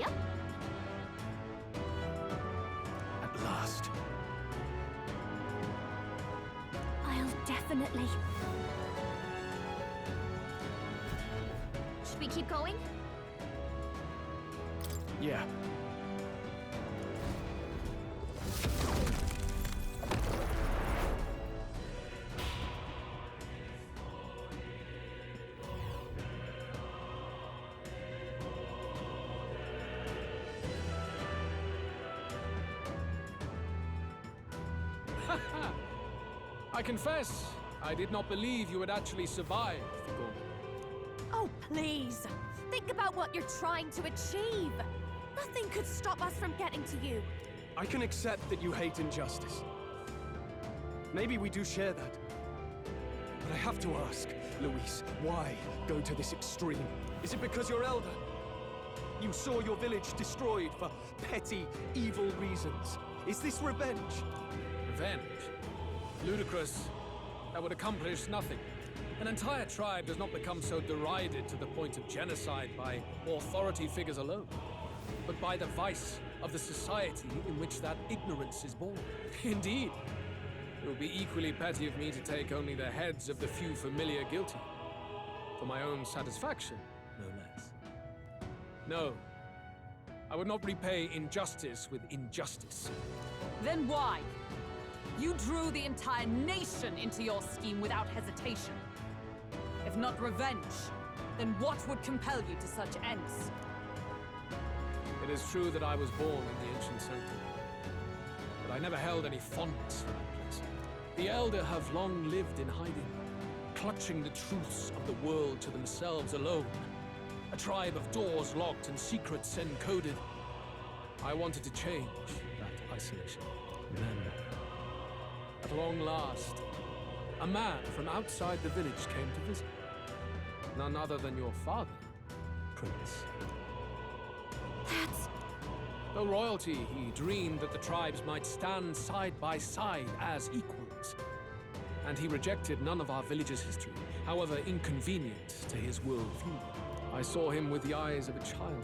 Yep. At last. I'll definitely... Should we keep going? Yeah. I confess, I did not believe you would actually survive, Figor. Oh, please. Think about what you're trying to achieve. Nothing could stop us from getting to you. I can accept that you hate injustice. Maybe we do share that. But I have to ask, Luis, why go to this extreme? Is it because you're elder? You saw your village destroyed for petty, evil reasons. Is this revenge? Revenge? Ludicrous. That would accomplish nothing. An entire tribe does not become so derided to the point of genocide by authority figures alone, but by the vice of the society in which that ignorance is born. Indeed, it would be equally petty of me to take only the heads of the few familiar guilty, for my own satisfaction, no less. No, I would not repay injustice with injustice. Then why? You drew the entire nation into your scheme without hesitation. If not revenge, then what would compel you to such ends? It is true that I was born in the ancient sanctum, but I never held any fondness for that place. The Elder have long lived in hiding, clutching the truths of the world to themselves alone. A tribe of doors locked and secrets encoded. I wanted to change that isolation. Then, at long last, a man from outside the village came to visit. None other than your father, Prince. That's... Though royalty, he dreamed that the tribes might stand side by side as equals. And he rejected none of our village's history, however inconvenient to his worldview. I saw him with the eyes of a child.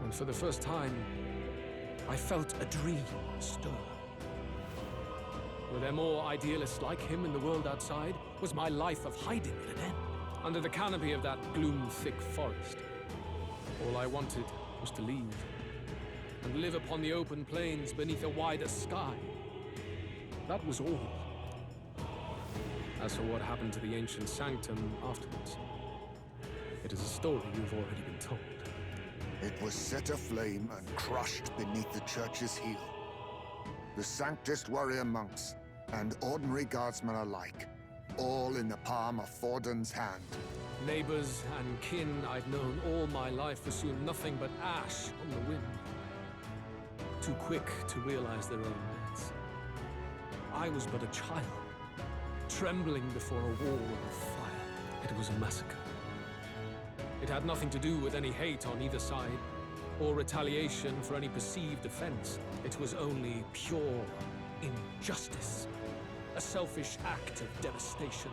And for the first time, I felt a dream stir. Were there more idealists like him in the world outside? Was my life of hiding at an end? Under the canopy of that gloom-thick forest, all I wanted was to leave, and live upon the open plains beneath a wider sky. That was all. As for what happened to the ancient sanctum afterwards, it is a story you've already been told. It was set aflame and crushed beneath the church's heel. The Sanctist warrior monks and ordinary guardsmen alike, all in the palm of Forden's hand. Neighbors and kin I'd known all my life were soon nothing but ash on the wind. Too quick to realize their own deaths. I was but a child, trembling before a wall of fire. It was a massacre. It had nothing to do with any hate on either side, or retaliation for any perceived offense. It was only pure injustice. A selfish act of devastation.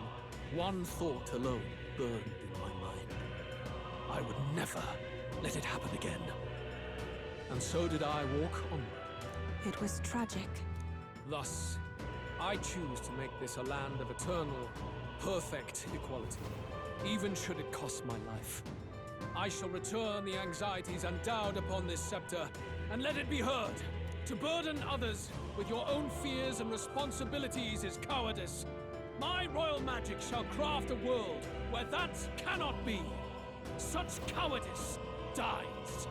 One thought alone burned in my mind. I would never let it happen again. And so did I walk onward. It was tragic. Thus, I choose to make this a land of eternal, perfect equality, even should it cost my life. I shall return the anxieties endowed upon this scepter, and let it be heard. To burden others with your own fears and responsibilities is cowardice. My royal magic shall craft a world where that cannot be. Such cowardice dies.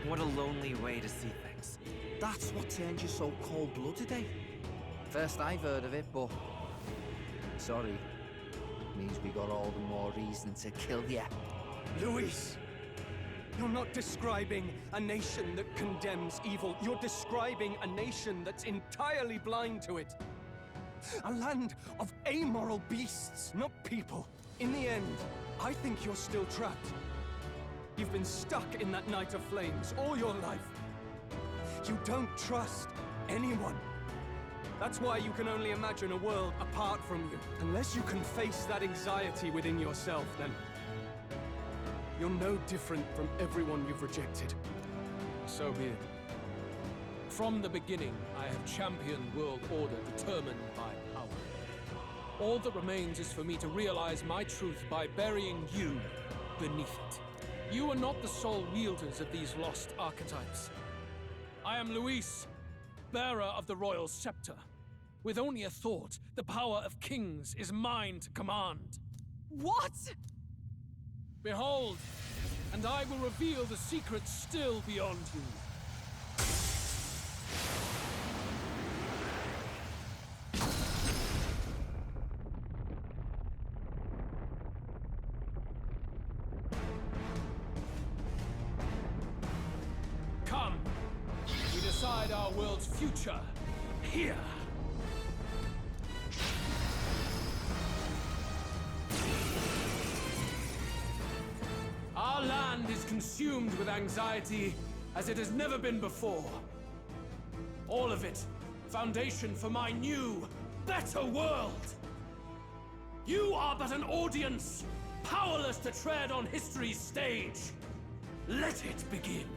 What a lonely way to see things. That's what turned you so cold-blooded, eh? First I've heard of it, but... Sorry. Means we got all the more reason to kill ya. Luis! You're not describing a nation that condemns evil. You're describing a nation that's entirely blind to it. A land of amoral beasts, not people. In the end, I think you're still trapped. You've been stuck in that night of flames all your life. You don't trust anyone. That's why you can only imagine a world apart from you. Unless you can face that anxiety within yourself, then you're no different from everyone you've rejected. So be it. From the beginning, I have championed world order determined by power. All that remains is for me to realize my truth by burying you beneath it. You are not the sole wielders of these lost archetypes. I am Luis, bearer of the royal scepter. With only a thought, the power of kings is mine to command. What? Behold, and I will reveal the secrets still beyond you. Come, we decide our world's future here. Our land is consumed with anxiety as it has never been before. All of it, foundation for my new, better world. You are but an audience, powerless to tread on history's stage. Let it begin.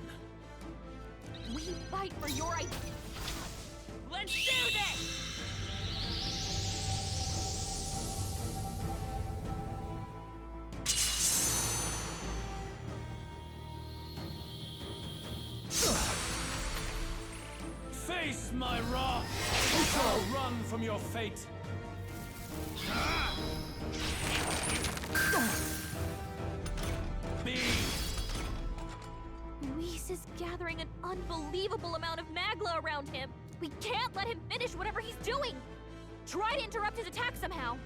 We fight for your idea. Let's do this! Face my wrath! You shall run from your fate! Be! Luis is gathering an unbelievable amount of Magla around him. We can't let him finish whatever he's doing. Try to interrupt his attack somehow.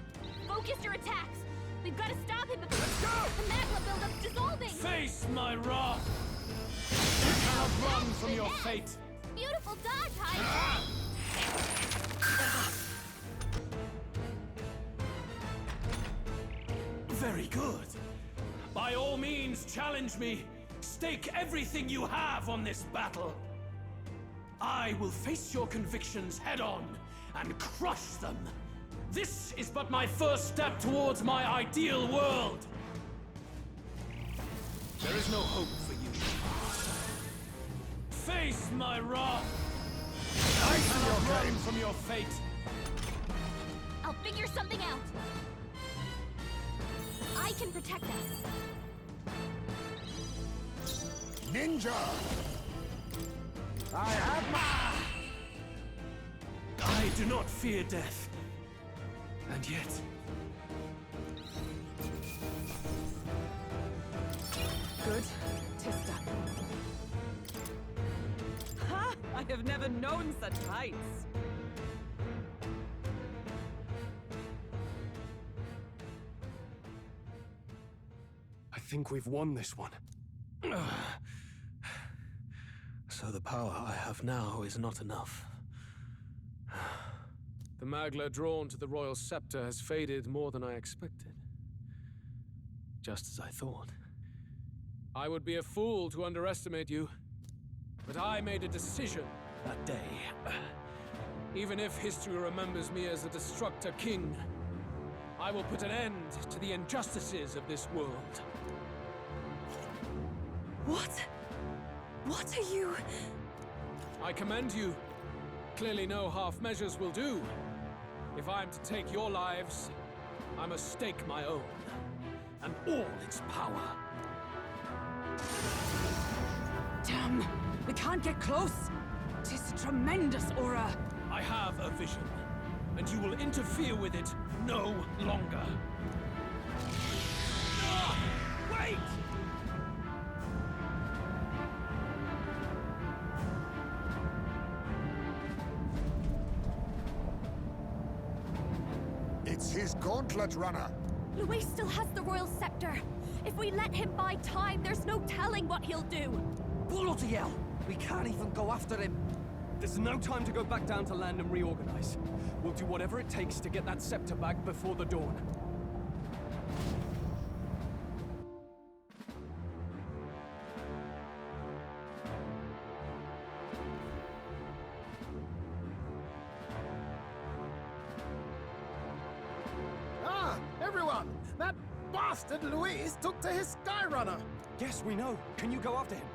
Focus your attacks. We've got to stop him before the Magla buildup's dissolving. Face my wrath! You cannot run from your fate! Beautiful dodge, Hydra! Very good. By all means, challenge me. Stake everything you have on this battle. I will face your convictions head-on and crush them. This is but my first step towards my ideal world. There is no hope for you. Face my wrath. I cannot run from your fate. I'll figure something out. I can protect us. Ninja! I have my... I do not fear death. And yet... Good. Tis done. Ha! I have never known such heights. I think we've won this one. So the power I have now is not enough. The Magla drawn to the royal scepter has faded more than I expected. Just as I thought. I would be a fool to underestimate you, but I made a decision that day. Even if history remembers me as the Destructor King, I will put an end to the injustices of this world. What? What are you... I commend you. Clearly no half measures will do. If I am to take your lives, I must stake my own, and all its power. Damn! We can't get close! Tis a tremendous aura! I have a vision, and you will interfere with it no longer. Ah! Wait! It's his gauntlet runner. Luis still has the royal scepter. If we let him buy time, there's no telling what he'll do. Bloody hell! We can't even go after him. There's no time to go back down to land and reorganize. We'll do whatever it takes to get that scepter back before the dawn. bastard Louise took to his Skyrunner. Yes, we know. Can you go after him?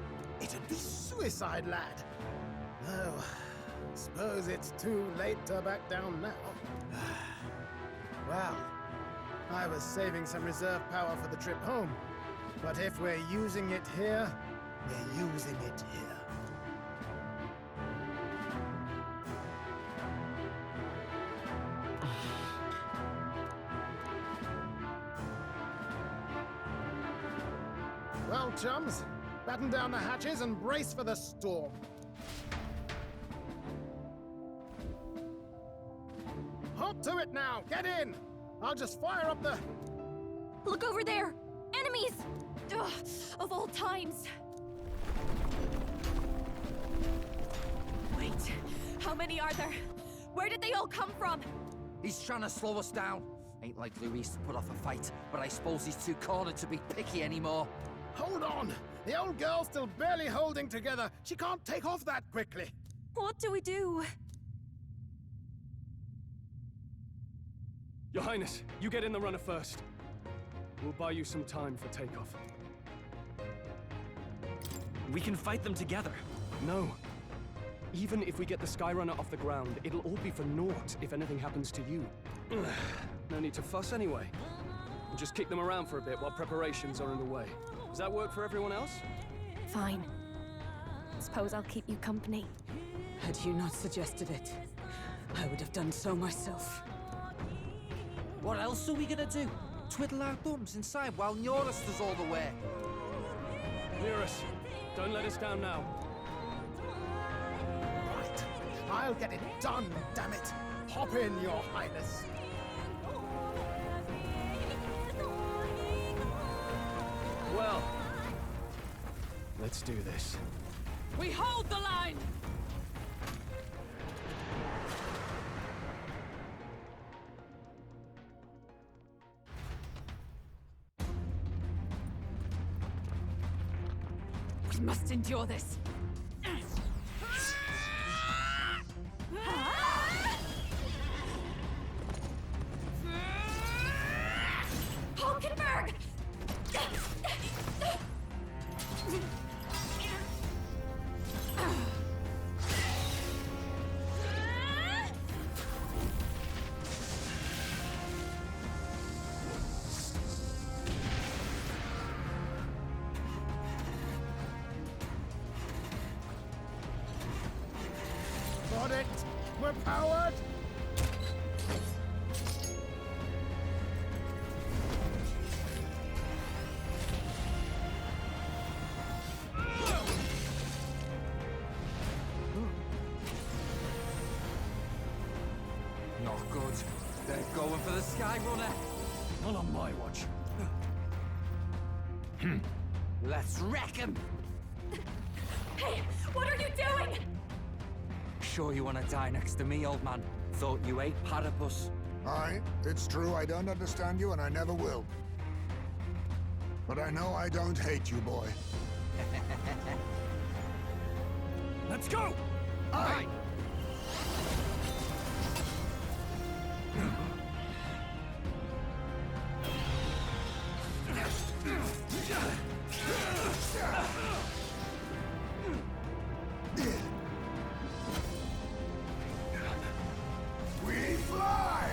It'd be suicide, lad. Oh, suppose it's too late to back down now. Well, I was saving some reserve power for the trip home. But if we're using it here, we're using it here. Well, chums, batten down the hatches and brace for the storm. Hop to it now! Get in! I'll just fire up the... Look over there! Enemies! Ugh, of all times! Wait, how many are there? Where did they all come from? He's trying to slow us down. Ain't like Louise to put off a fight, but I suppose he's too cornered to be picky anymore. Hold on! The old girl's still barely holding together. She can't take off that quickly. What do we do? Your Highness, you get in the runner first. We'll buy you some time for takeoff. We can fight them together. No. Even if we get the Skyrunner off the ground, it'll all be for naught if anything happens to you. No need to fuss anyway. We'll just kick them around for a bit while preparations are underway. Does that work for everyone else? Fine. Suppose I'll keep you company. Had you not suggested it, I would have done so myself. What else are we gonna do? Twiddle our thumbs inside while Norris does all the work. Nearus, don't let us down now. Right. I'll get it done, damn it. Hop in, Your Highness. Well, let's do this. We hold the line! We must endure this. Hulkenberg! Got it. We're powered. Not good. They're going for the Skyrunner. Not on my watch. Let's wreck him. Hey, what are you doing? Sure you want to die next to me, old man? Thought you ate platypus. Aye, it's true I don't understand you and I never will. But I know I don't hate you, boy. Let's go! Aye! We fly!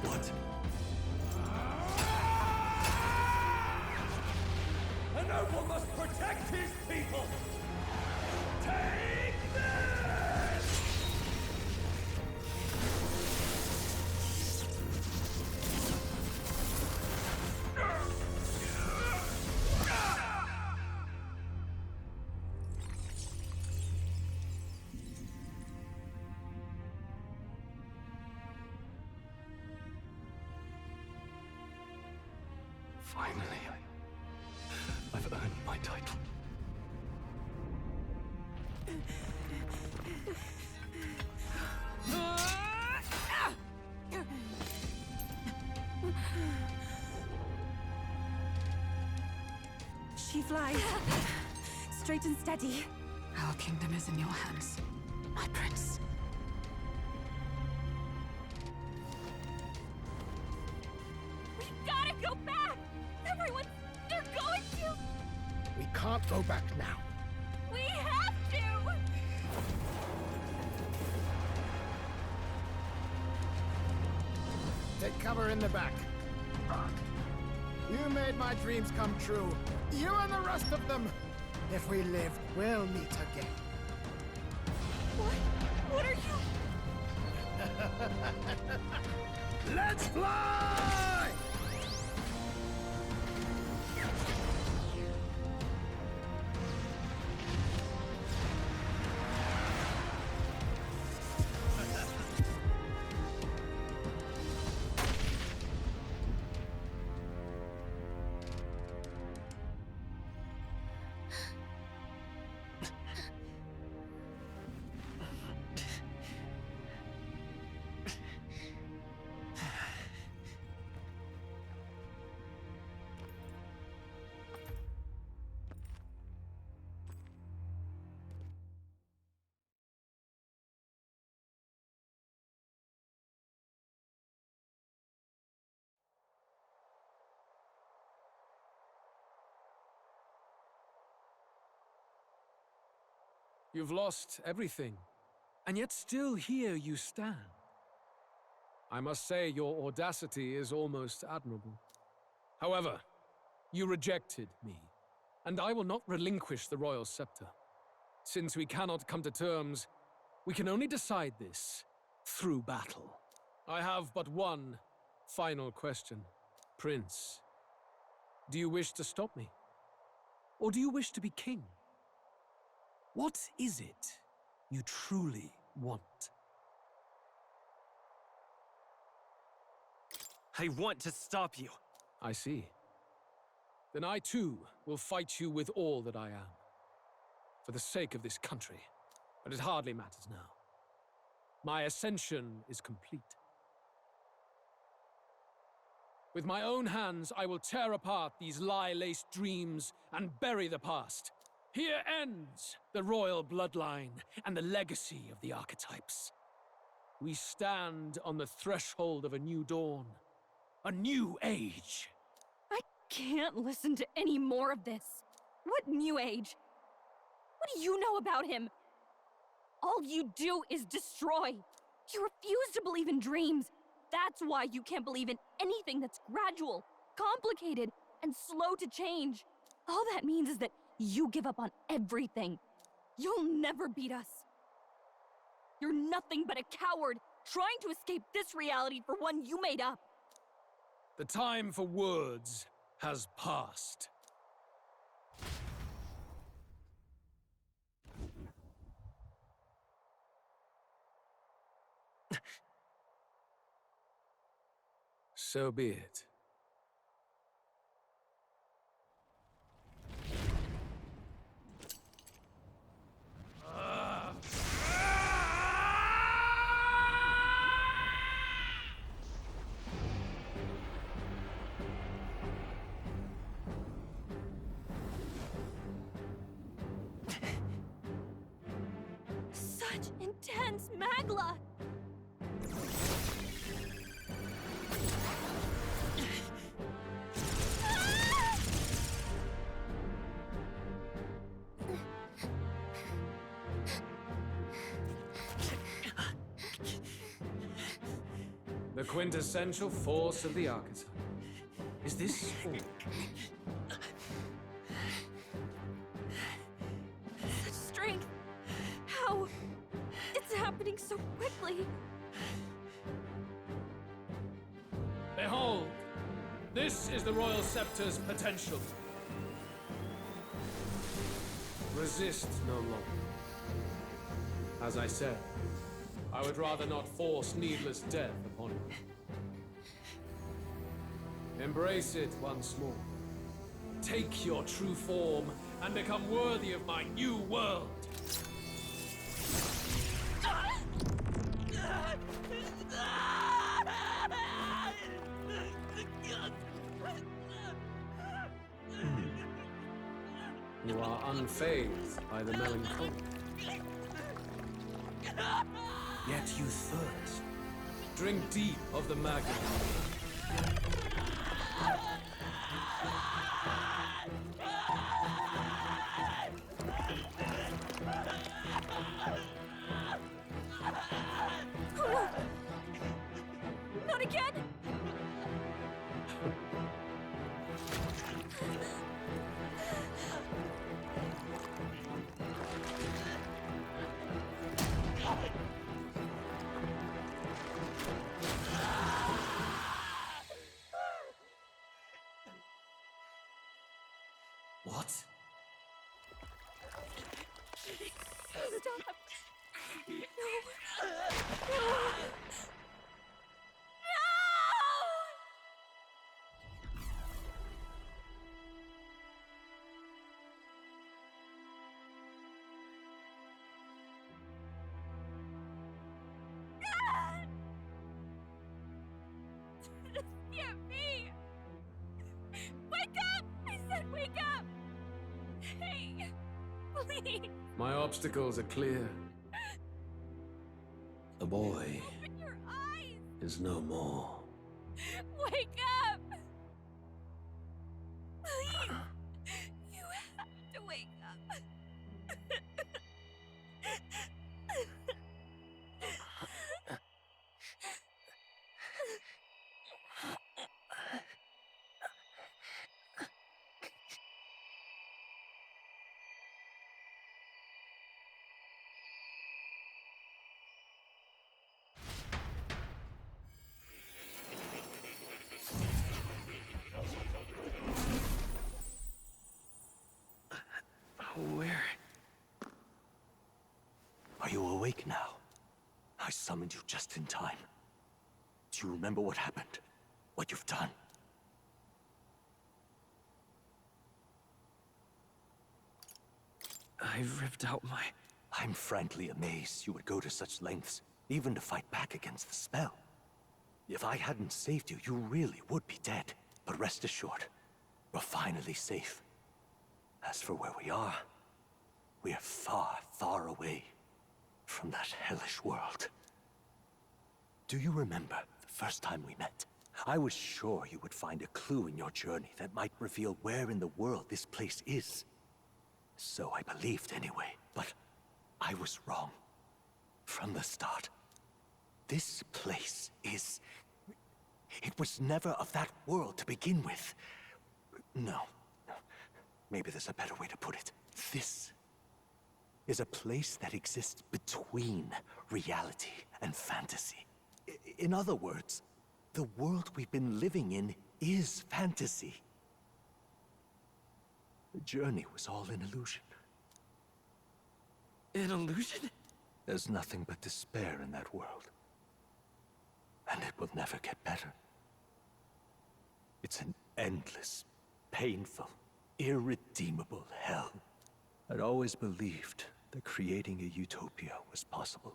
What? A noble must protect his people! Take this! Finally, I've earned my title. she flies. Straight and steady. Our kingdom is in your hands, my prince. We've gotta go back! Everyone, they're going to! We can't go back now. We have to! Take cover in the back. You made my dreams come true. You and the rest of them. If we live, we'll meet again. What are you? Let's fly! You've lost everything, and yet still here you stand. I must say your audacity is almost admirable. However, you rejected me, and I will not relinquish the royal scepter. Since we cannot come to terms, we can only decide this through battle. I have but one final question. Prince, do you wish to stop me? Or do you wish to be king? What is it you truly want? I want to stop you. I see. Then I too will fight you with all that I am. For the sake of this country. But it hardly matters now. My ascension is complete. With my own hands, I will tear apart these lie-laced dreams and bury the past. Here ends the royal bloodline and the legacy of the archetypes. We stand on the threshold of a new dawn, a new age. I can't listen to any more of this. What new age? What do you know about him? All you do is destroy. You refuse to believe in dreams. That's why you can't believe in anything that's gradual, complicated, and slow to change. All that means is that you give up on everything. You'll never beat us. You're nothing but a coward, trying to escape this reality for one you made up. The time for words has passed. So be it. Such intense magla! The quintessential force of the archetype. Is this all? Such strength! How? It's happening so quickly! Behold! This is the Royal Scepter's potential. Resist no longer. As I said, I would rather not force needless death upon you. Embrace it once more. Take your true form and become worthy of my new world. You are unfazed by the melancholy. Yet you thirst. Drink deep of the magma. Not again! What? Stop! No! No! This can't be! Wake up! I said wake up! Hey, please, My obstacles are clear. The boy open your eyes! is no more. Wake up! Please, you have to wake up. Where? Are you awake now? I summoned you just in time. Do you remember what happened? What you've done? I ripped out my... I'm frankly amazed you would go to such lengths, even to fight back against the spell. If I hadn't saved you, you really would be dead. But rest assured, we're finally safe. As for where we are far, far away from that hellish world. Do you remember the first time we met? I was sure you would find a clue in your journey that might reveal where in the world this place is. So I believed anyway, but I was wrong. From the start. This place is... It was never of that world to begin with. No. Maybe there's a better way to put it. This is a place that exists between reality and fantasy. In other words, the world we've been living in is fantasy. The journey was all an illusion. An illusion? There's nothing but despair in that world. And it will never get better. It's an endless, painful, irredeemable hell. I'd always believed that creating a utopia was possible.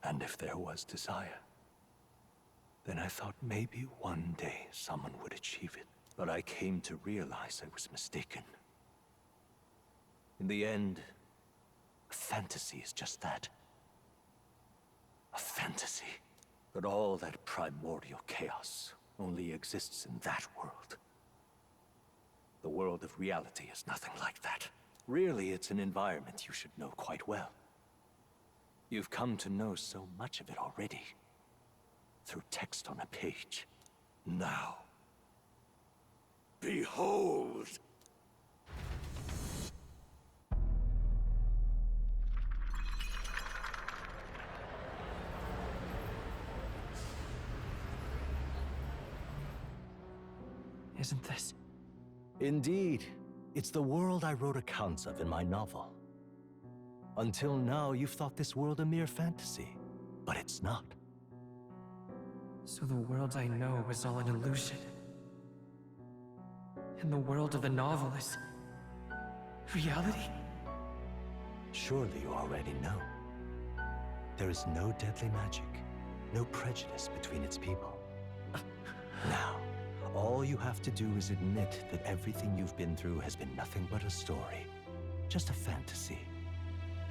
And if there was desire, then I thought maybe one day someone would achieve it. But I came to realize I was mistaken. In the end, a fantasy is just that. A fantasy. But all that primordial chaos only exists in that world. The world of reality is nothing like that. Really, it's an environment you should know quite well. You've come to know so much of it already. Through text on a page. Now, behold! Isn't this... Indeed. It's the world I wrote accounts of in my novel. Until now, you've thought this world a mere fantasy. But it's not. So the world I know is all an illusion. And the world of the novel is... reality? Surely you already know. There is no deadly magic, no prejudice between its people. Now, All you have to do is admit that everything you've been through has been nothing but a story, just a fantasy.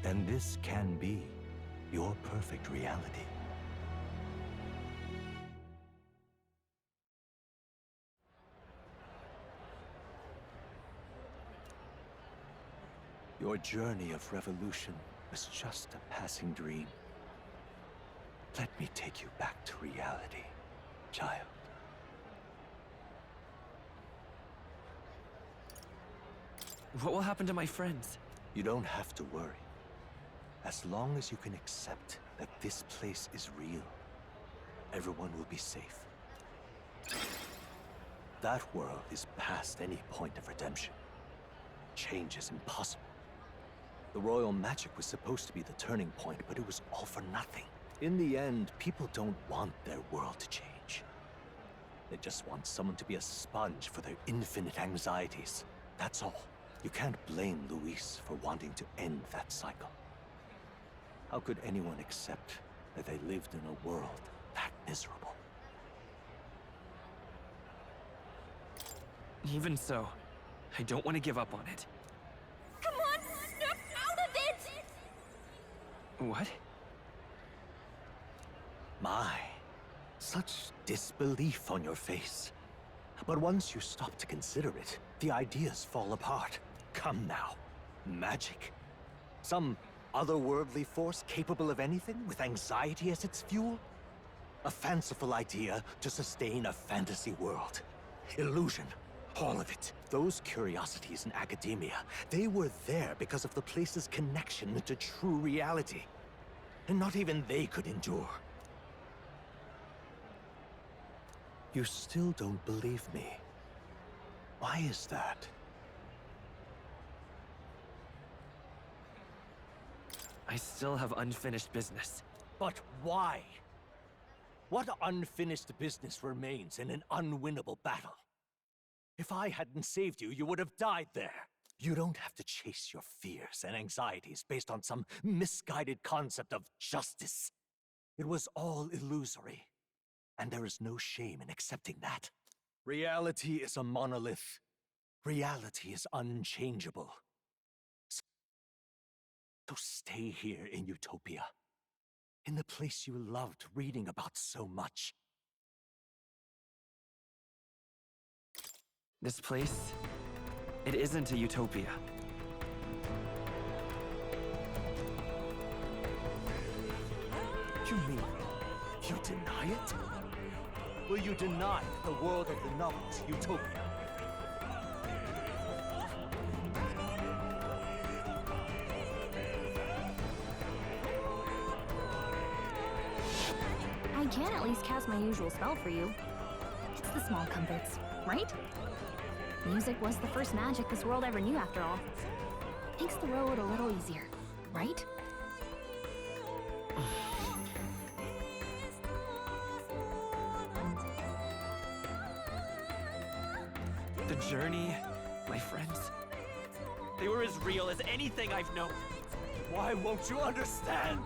And this can be your perfect reality. Your journey of revolution was just a passing dream. Let me take you back to reality, child. What will happen to my friends? You don't have to worry. As long as you can accept that this place is real, everyone will be safe. That world is past any point of redemption. Change is impossible. The royal magic was supposed to be the turning point, but it was all for nothing. In the end, people don't want their world to change. They just want someone to be a sponge for their infinite anxieties. That's all. You can't blame Luis for wanting to end that cycle. How could anyone accept that they lived in a world that miserable? Even so, I don't want to give up on it. Come on, snap out of it! What? My, such disbelief on your face. But once you stop to consider it, the ideas fall apart. Come now. Magic? Some otherworldly force capable of anything, with anxiety as its fuel? A fanciful idea to sustain a fantasy world. Illusion. All of it. Those curiosities in academia, they were there because of the place's connection to true reality. And not even they could endure. You still don't believe me. Why is that? I still have unfinished business. But why? What unfinished business remains in an unwinnable battle? If I hadn't saved you, you would have died there. You don't have to chase your fears and anxieties based on some misguided concept of justice. It was all illusory, and there is no shame in accepting that. Reality is a monolith. Reality is unchangeable. So stay here in Utopia, in the place you loved reading about so much. This place, it isn't a utopia. You mean, you deny it? Will you deny the world of the novels Utopia? I can at least cast my usual spell for you. It's the small comforts, right? Music was the first magic this world ever knew, after all. Makes the road a little easier, right? The journey, my friends, they were as real as anything I've known. Why won't you understand?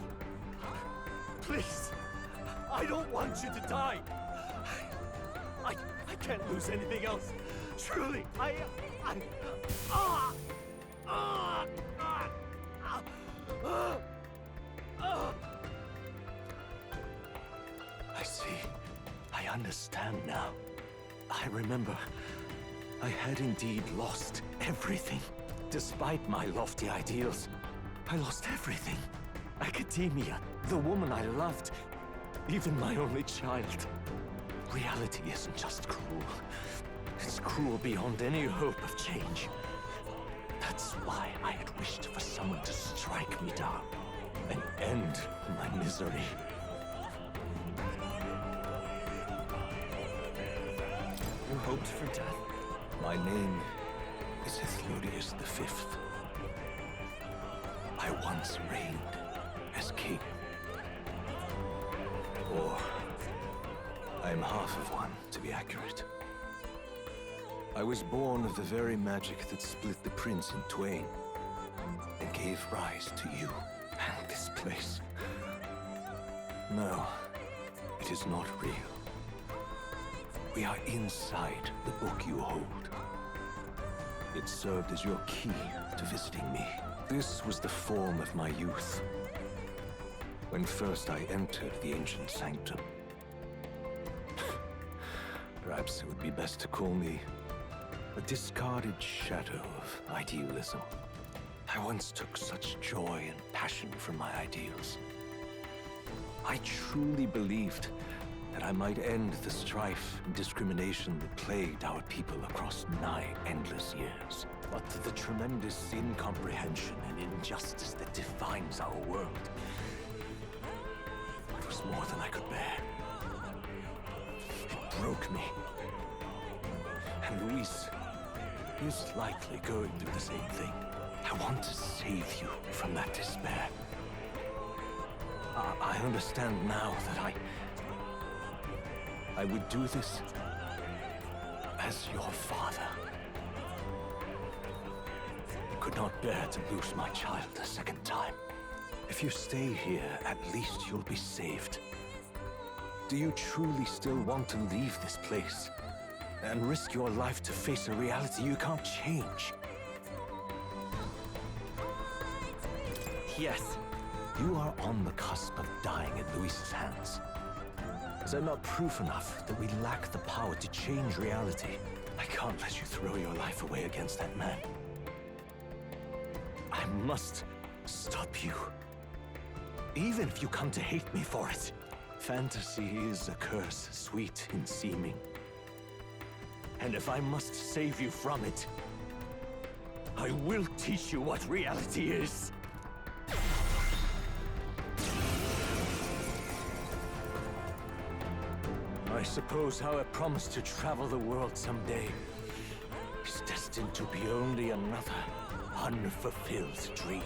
Please, I don't want you to die. I can't lose anything else. Truly, I see. I understand now. I remember. I had indeed lost everything. Despite my lofty ideals, I lost everything. Academia, the woman I loved, even my only child. Reality isn't just cruel. It's cruel beyond any hope of change. That's why I had wished for someone to strike me down and end my misery. You hoped for death? My name is Ithludius V. I once reigned as king. Or, I'm half of one, to be accurate. I was born of the very magic that split the prince in twain and gave rise to you and this place. No, it is not real. We are inside the book you hold. It served as your key to visiting me. This was the form of my youth, when first I entered the ancient sanctum. Perhaps it would be best to call me a discarded shadow of idealism. I once took such joy and passion from my ideals. I truly believed that I might end the strife and discrimination that plagued our people across 9 endless years. But the tremendous incomprehension and injustice that defines our world, it was more than I could bear. It broke me. And Luis is likely going through the same thing. I want to save you from that despair. I understand now that I would do this as your father. I could not bear to lose my child a second time. If you stay here, at least you'll be saved. Do you truly still want to leave this place and risk your life to face a reality you can't change? Yes. You are on the cusp of dying at Luis's hands. Is that not proof enough that we lack the power to change reality? I can't let you throw your life away against that man. I must stop you. Even if you come to hate me for it. Fantasy is a curse, sweet in seeming. And if I must save you from it, I will teach you what reality is. I suppose how I promised to travel the world someday is destined to be only another unfulfilled dream.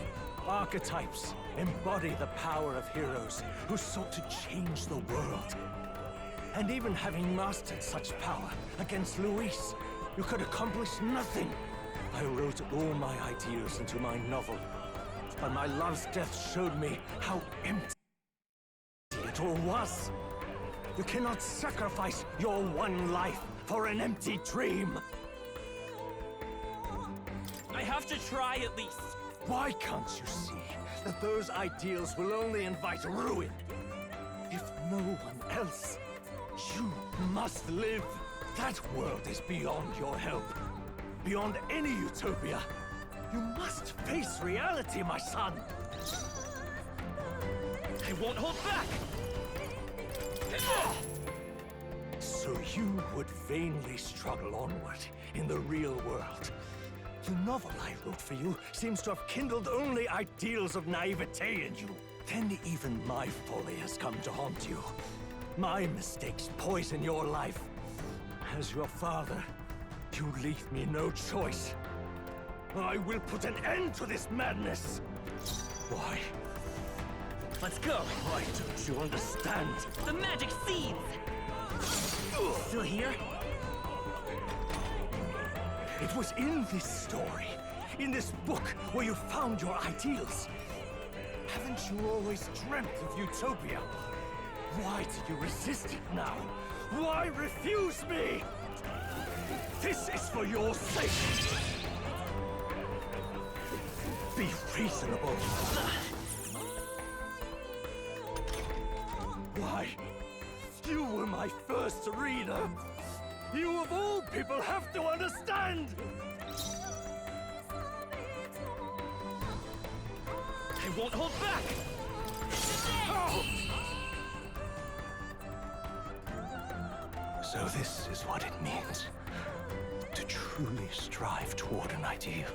Archetypes embody the power of heroes who sought to change the world. And even having mastered such power against Luis, you could accomplish nothing. I wrote all my ideals into my novel, but my love's death showed me how empty it all was. You cannot sacrifice your one life for an empty dream. I have to try at least. Why can't you see that those ideals will only invite ruin? If no one else, you must live. That world is beyond your help. Beyond any utopia. You must face reality, my son. I won't hold back! So you would vainly struggle onward in the real world. The novel I wrote for you seems to have kindled only ideals of naivete in you. Then even my folly has come to haunt you. My mistakes poison your life. As your father, you leave me no choice. I will put an end to this madness. Why? Let's go! Why don't you understand? The magic seeds! Still here? It was in this story, in this book, where you found your ideals. Haven't you always dreamt of utopia? Why do you resist it now? Why refuse me? This is for your sake. Be reasonable. Why? You were my first reader. You of all people have to understand! I won't hold back! Oh! So this is what it means to truly strive toward an ideal.